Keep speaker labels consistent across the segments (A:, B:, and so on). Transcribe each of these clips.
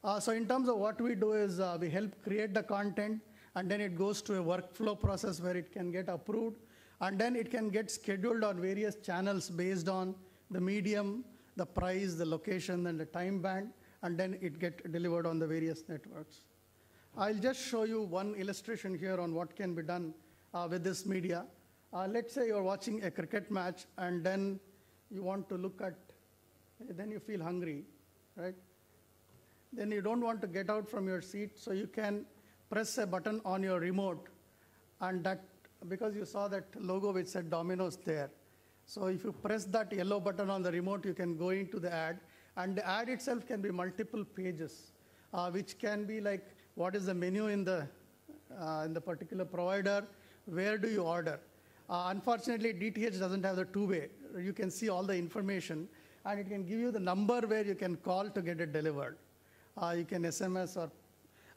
A: So in terms of what we do is we help create the content, and then it goes to a workflow process where it can get approved, and then it can get scheduled on various channels based on the medium, the price, the location, and the time band, and then it gets delivered on the various networks. I'll just show you one illustration here on what can be done with this media. Let's say you're watching a cricket match, and then you want to look at, then you feel hungry, right? Then you don't want to get out from your seat, so you can press a button on your remote, and that, because you saw that logo which said Domino's there. So if you press that yellow button on the remote, you can go into the ad, and the ad itself can be multiple pages, which can be like, what is the menu in the particular provider, where do you order? Unfortunately, DTH doesn't have the two-way. You can see all the information, and it can give you the number where you can call to get it delivered. You can SMS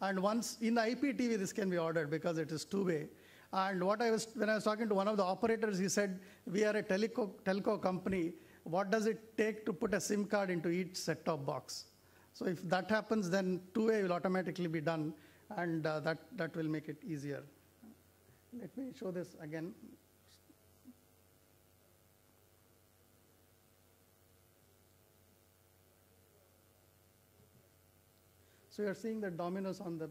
A: and once in the IPTV, this can be ordered because it is two-way. And when I was talking to one of the operators, he said, we are a telco company. What does it take to put a SIM card into each set-top box? So if that happens, then two-way will automatically be done, and that will make it easier. Let me show this again. So you're seeing the Domino's on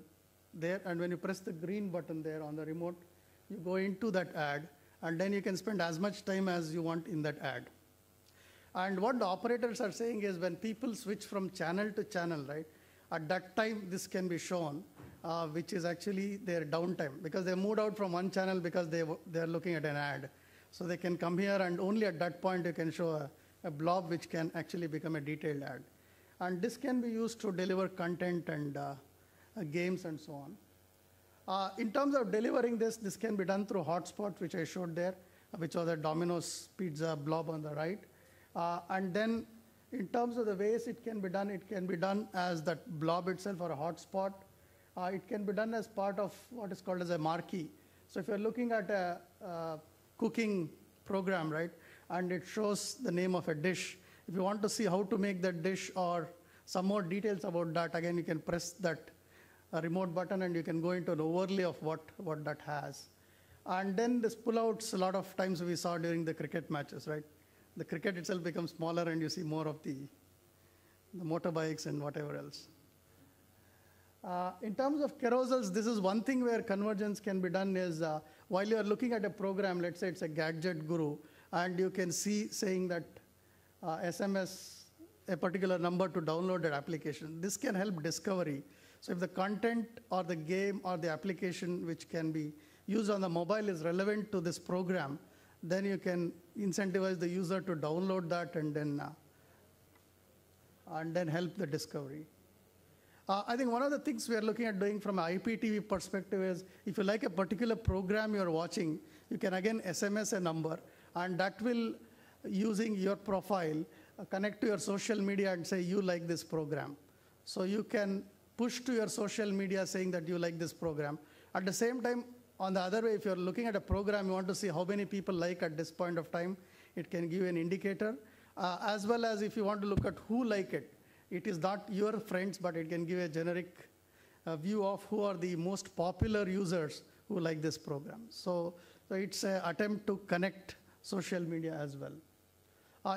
A: there, and when you press the green button there on the remote, you go into that ad, and then you can spend as much time as you want in that ad. And what the operators are saying is when people switch from channel to channel, right, at that time this can be shown, which is actually their downtime, because they moved out from one channel because they're looking at an ad. So they can come here, and only at that point you can show a blob which can actually become a detailed ad. And this can be used to deliver content and games and so on. In terms of delivering this can be done through hotspot, which I showed there, which was a Domino's pizza blob on the right. And then in terms of the ways it can be done as that blob itself or a hotspot. It can be done as part of what is called as a marquee. So if you're looking at a cooking program, right, and it shows the name of a dish, if you want to see how to make that dish or some more details about that, again, you can press that remote button and you can go into an overlay of what that has. And then this pullouts, a lot of times we saw during the cricket matches, right? The cricket itself becomes smaller and you see more of the motorbikes and whatever else. In terms of carousels, this is one thing where convergence can be done is while you're looking at a program, let's say it's a gadget guru, and you can see saying that SMS a particular number to download that application. This can help discovery. So if the content or the game or the application which can be used on the mobile is relevant to this program, then you can incentivize the user to download that and then help the discovery. I think one of the things we are looking at doing from an IPTV perspective is if you like a particular program you're watching, you can again SMS a number, and that will, using your profile, connect to your social media and say you like this program. So you can push to your social media saying that you like this program. At the same time, on the other way, if you're looking at a program, you want to see how many people like at this point of time, it can give you an indicator. As well as if you want to look at who like it. It is not your friends, but it can give a generic view of who are the most popular users who like this program. So it's an attempt to connect social media as well.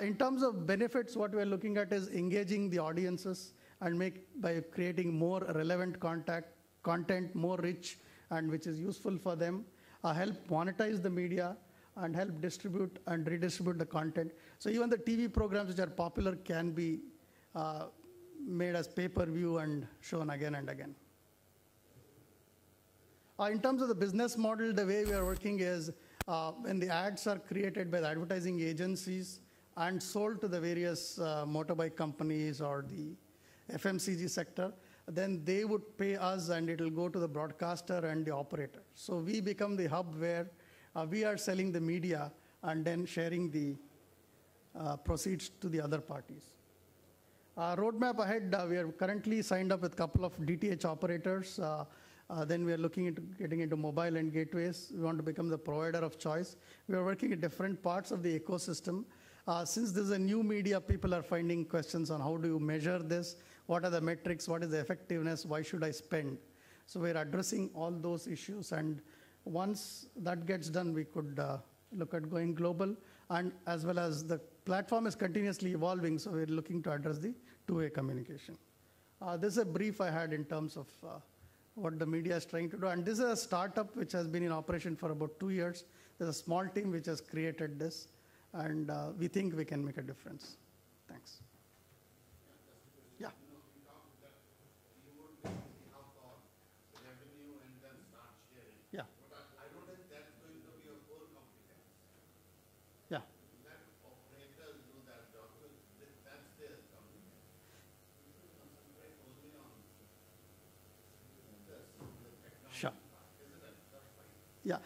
A: In terms of benefits, what we're looking at is engaging the audiences and by creating more relevant content, more rich, and which is useful for them, help monetize the media, and help distribute and redistribute the content. So even the TV programs which are popular can be made as pay-per-view and shown again and again. In terms of the business model, the way we are working is when the ads are created by the advertising agencies and sold to the various motorbike companies or the FMCG sector, then they would pay us and it will go to the broadcaster and the operator. So we become the hub where we are selling the media and then sharing the proceeds to the other parties. Roadmap ahead, we are currently signed up with a couple of DTH operators. Then we are looking into getting into mobile and gateways. We want to become the provider of choice. We are working at different parts of the ecosystem. Since this is a new media, people are finding questions on how do you measure this, what are the metrics, what is the effectiveness, why should I spend? So we're addressing all those issues, and once that gets done, we could look at going global, and as well as the platform is continuously evolving, so we're looking to address the two-way communication. This is a brief I had in terms of what the media is trying to do, and this is a startup which has been in operation for about 2 years. There's a small team which has created this, and we think we can make a difference. Thanks. Yeah. Yeah. Yeah. Sure. Yeah.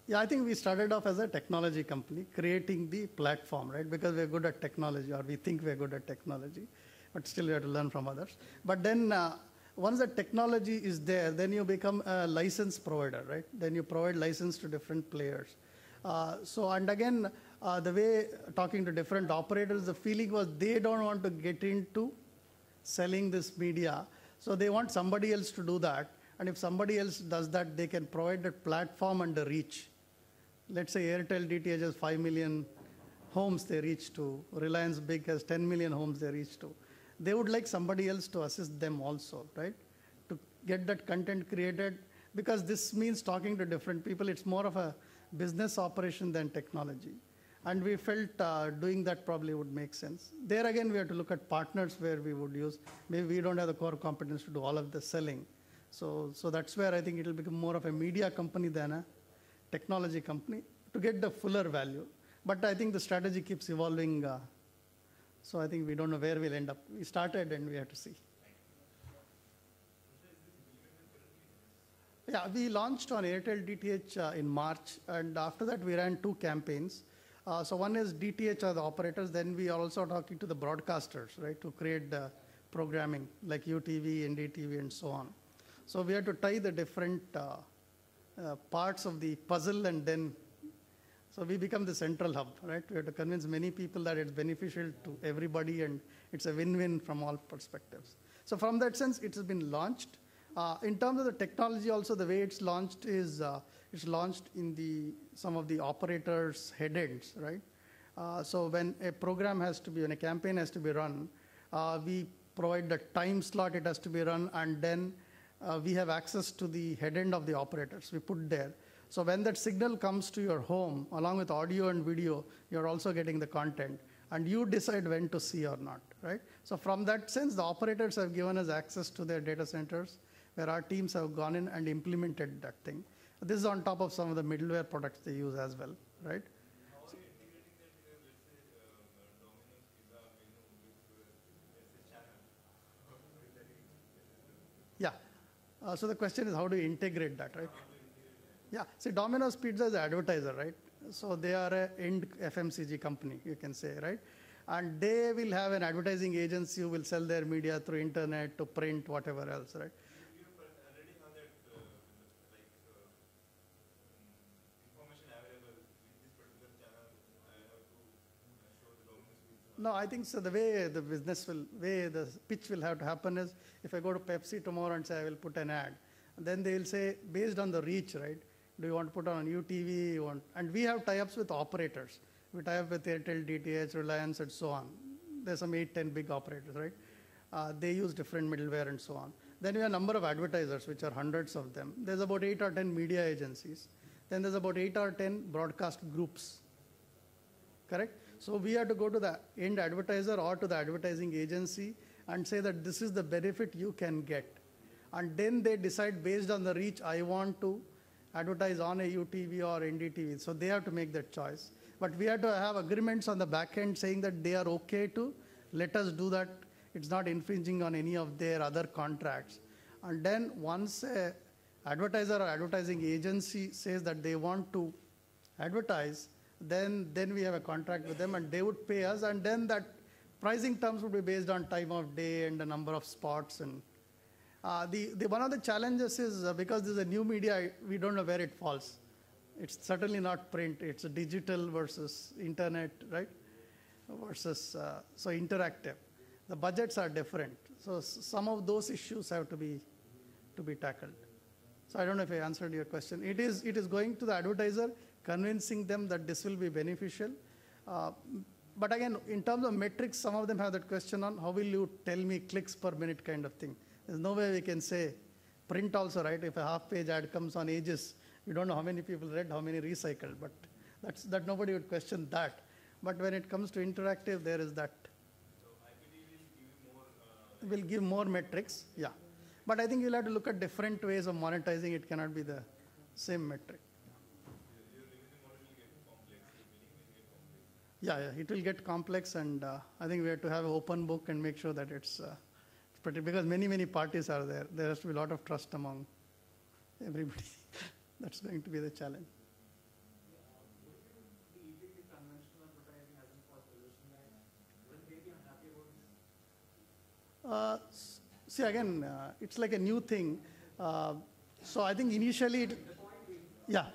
A: Yeah, I think we started off as a technology company, creating the platform, right? Because we're good at technology, or we think we're good at technology, but still we have to learn from others. But then once the technology is there, then you become a license provider, right? Then you provide license to different players. And again, the way talking to different operators, the feeling was they don't want to get into selling this media. So they want somebody else to do that. And if somebody else does that, they can provide that platform and the reach. Let's say Airtel DTH has 5 million homes they reach to. Reliance Big has 10 million homes they reach to. They would like somebody else to assist them also, right? To get that content created, because this means talking to different people. It's more of a business operation than technology. And we felt doing that probably would make sense. There again, we have to look at partners where we would use. Maybe we don't have the core competence to do all of the selling. So that's where I think it will become more of a media company than a technology company to get the fuller value. But I think the strategy keeps evolving. So I think we don't know where we'll end up. We started and we have to see. Yeah, we launched on Airtel DTH in March. And after that, we ran 2 campaigns. So one is DTH are the operators. Then we are also talking to the broadcasters, right, to create the programming like UTV, NDTV, and so on. So we have to tie the different parts of the puzzle, and then, so we become the central hub, right? We have to convince many people that it's beneficial to everybody, and it's a win-win from all perspectives. So from that sense, it has been launched. In terms of the technology also, the way it's launched is, it's launched in some of the operators' head ends, right? So when a program has to be, when a campaign has to be run, we provide the time slot it has to be run, and then we have access to the head end of the operators we put there. So when that signal comes to your home, along with audio and video, you're also getting the content, and you decide when to see or not, right? So from that sense, the operators have given us access to their data centers, where our teams have gone in and implemented that thing. This is on top of some of the middleware products they use as well, right?
B: How are you integrating that, let's say, Domino's Pizza menu with a channel?
A: Yeah. So the question is, how do you integrate that, right? Yeah. See, Domino's Pizza is an advertiser, right? So they are an end FMCG company, you can say, right? And they will have an advertising agency who will sell their media through internet to print, whatever else, right?
B: You already have that, information available with this particular channel. I have to show the Domino's Pizza.
A: No, I think so. The way the the pitch will have to happen is, if I go to Pepsi tomorrow and say I will put an ad, then they will say, based on the reach, right? Do you want to put on UTV? And we have tie-ups with operators. We tie up with Airtel, DTH, Reliance, and so on. There's some 8, 10 big operators, right? They use different middleware and so on. Then we have a number of advertisers, which are hundreds of them. There's about 8 or 10 media agencies. Then there's about 8 or 10 broadcast groups, correct? So we have to go to the end advertiser or to the advertising agency and say that this is the benefit you can get. And then they decide, based on the reach, I want to advertise on a UTV or NDTV. So they have to make that choice. But we have to have agreements on the back end saying that they are okay to let us do that. It's not infringing on any of their other contracts. And then once an advertiser or advertising agency says that they want to advertise, then we have a contract with them and they would pay us, and then that pricing terms would be based on time of day and the number of spots. And one of the challenges is because this is a new media, we don't know where it falls. It's certainly not print. It's a digital versus internet, right? Versus so interactive. the budgets are different. So some of those issues have to be tackled. So I don't know if I answered your question. It is going to the advertiser, convincing them that this will be beneficial. But again, in terms of metrics, some of them have that question on how will you tell me clicks per minute kind of thing. There's no way we can say, print also, right? If a half-page ad comes on Aegis, you don't know how many people read, how many recycled, but that nobody would question that. But when it comes to interactive, there is that.
B: So IPT
A: Will give more metrics, yeah. But I think you'll have to look at different ways of monetizing. It cannot be the same metric.
B: your revenue model will get complex, the meaning will get complex.
A: Yeah, it will get complex, and I think we have to have an open book and make sure that it's pretty, because many parties are there. There has to be a lot of trust among everybody. That's going to be the challenge. See, again, it's like a new thing. So I think initially, yeah.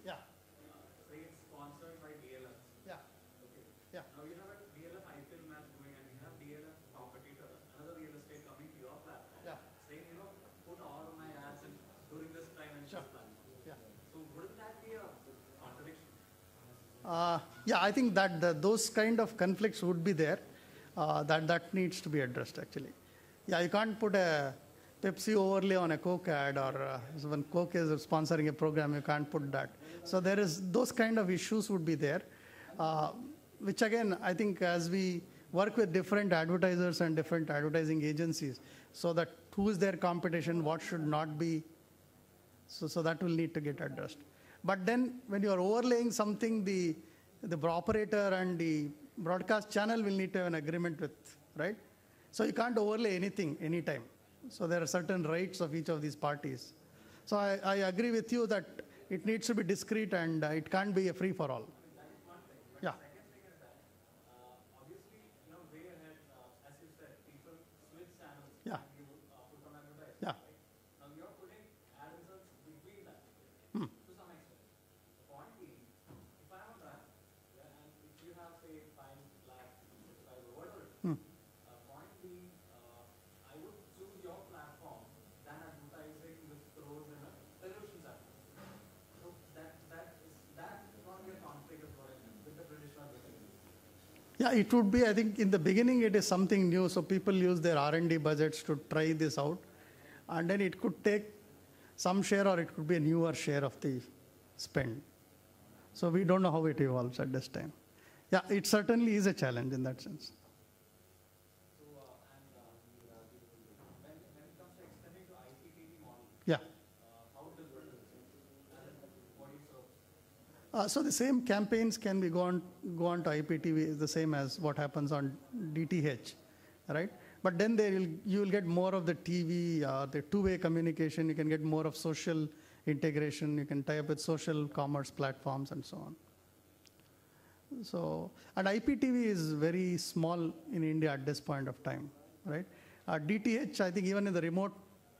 A: Yeah.
C: Say it's sponsored by DLF.
A: Yeah.
C: Okay.
A: Yeah.
C: Now you have a DLF IPL match going and you have DLF competitor, another real estate coming to your platform.
A: Yeah.
C: Saying, put all of my ads in during this time and
A: Sure.
C: this plan.
A: Yeah.
C: So wouldn't that be a contradiction?
A: Yeah, I think that those kind of conflicts would be there. That needs to be addressed, actually. Yeah, you can't put a Pepsi overlay on a Coke ad, or when Coke is sponsoring a program, you can't put that. So there is, those kind of issues would be there, which again, I think as we work with different advertisers and different advertising agencies, so that who is their competition, what should not be, so that will need to get addressed. But then when you are overlaying something, the operator and the broadcast channel will need to have an agreement with, right? So you can't overlay anything, anytime. So there are certain rights of each of these parties. So I agree with you that it needs to be discrete, and it can't be a free-for-all. Yeah.
C: Second thing is that, obviously, way ahead, as you said, people switch channels
A: Yeah.
C: and you put on advertising.
A: Yeah.
C: Right? Now you're putting ad inserts between that
A: Hmm.
C: to some extent. The point being, if I'm a brand, and if you have, say, 5 lakh subscribers, whatever it is,
A: Hmm.
C: point being, I would choose your platform than advertising with throws in a television channel. So that is not be a conflict as well with the traditional advertising.
A: Yeah, it would be, I think in the beginning it is something new, so people use their R&D budgets to try this out. And then it could take some share, or it could be a newer share of the spend. So we don't know how it evolves at this time. Yeah, it certainly is a challenge in that sense.
C: So, when it comes to extending to IPTV model,
A: Yeah.
C: how different is it? What do you serve?
A: So the same campaigns can be go on to IPTV, the same as what happens on DTH, right? But then you will get more of the TV, the two-way communication. You can get more of social integration. You can tie up with social commerce platforms and so on. So, and IPTV is very small in India at this point of time, right? DTH, I think even in the remote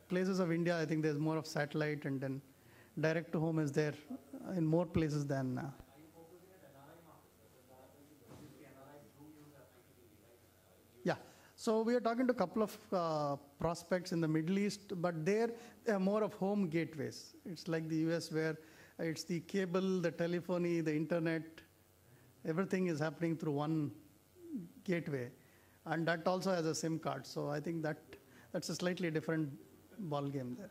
A: places of India, I think there's more of satellite, and then direct to home is there in more places than.
C: Are you focusing at NRI markets? The NRIs do use IPTV, right?
A: Yeah. So we are talking to a couple of prospects in the Middle East, but they are more of home gateways. It's like the US, where it's the cable, the telephony, the internet, everything is happening through one gateway. And that also has a SIM card. So I think that's a slightly different ball game there.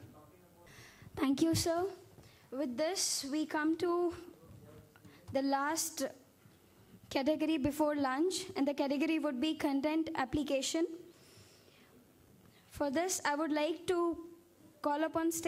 D: Thank you, sir. With this, we come to the last category before lunch, and the category would be content application. For this, I would like to call upon stage